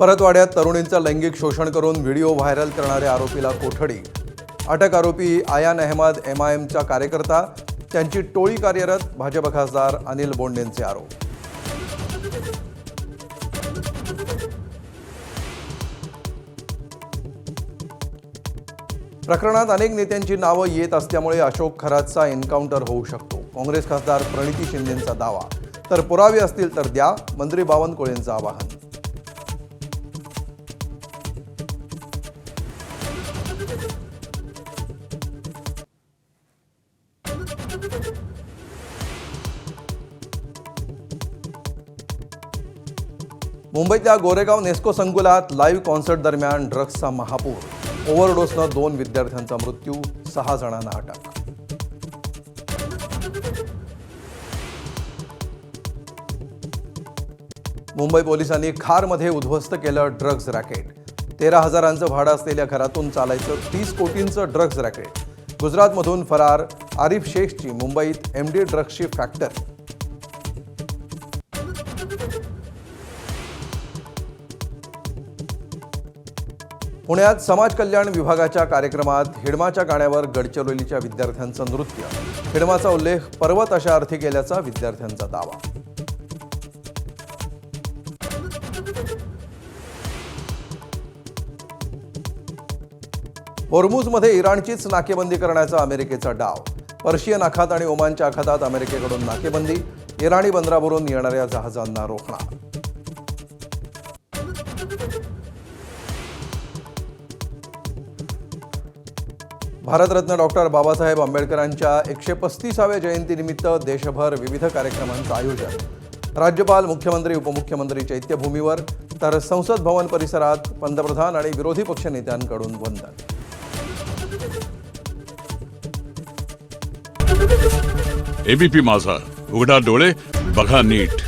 परतवाड्यात तरुणींचं लैंगिक शोषण करून व्हिडिओ व्हायरल करणाऱ्या आरोपीला कोठडी। अटक आरोपी आयान अहमद एमआयएमचा कार्यकर्ता, त्यांची टोळी कार्यरत। भाजप खासदार अनिल बोंडेंचे आरोप। प्रकरणात अनेक नेत्यांची नावं येत असल्यामुळे अशोक खरातचा एन्काउंटर होऊ शकतो। काँग्रेस खासदार प्रणिती शिंदेंचा दावा, तर पुरावे असतील तर द्या, मंत्री बावनकुळेंचं आवाहन। मुंबईतल्या गोरेगाव नेस्को संकुलात लाईव्ह कॉन्सर्ट दरम्यान ड्रग्सचा महापूर। ओव्हरडोसनं 2 विद्यार्थ्यांचा मृत्यू, 6 जणांना अटक। मुंबई पोलिसांनी खारमध्ये उद्ध्वस्त केलं ड्रग्ज रॅकेट। 13,000चं भाडं असलेल्या घरातून चालायचं 30 कोटींचं ड्रग्ज रॅकेट। गुजरातमधून फरार आरिफ शेखची मुंबईत एमडी ड्रग्सची फॅक्टरी। पुण्यात समाज कल्याण विभागाच्या कार्यक्रमात हिडमाच्या गाण्यावर गडचिरोलीच्या विद्यार्थ्यांचं नृत्य। हिडमाचा उल्लेख पर्वत अशा अर्थी केल्याचा विद्यार्थ्यांचा दावा। होर्मुझमध्ये इराणचीच नाकेबंदी करण्याचा अमेरिकेचा डाव। पर्शियन आखात आणि ओमानच्या आखातात अमेरिकेकडून नाकेबंदी। इराणी बंदरावरून येणाऱ्या जहाजांना रोखणार। भारतरत्न डॉक्टर बाबासाहेब आंबेडकरांच्या 135व्या जयंतीनिमित्त देशभर विविध कार्यक्रमांचं आयोजन। राज्यपाल, मुख्यमंत्री, उपमुख्यमंत्री चैत्यभूमीवर, तर संसद भवन परिसरात पंतप्रधान आणि विरोधी पक्षनेत्यांकडून वंदन। एबीपी माझा, उघडा डोळे बघा नीट।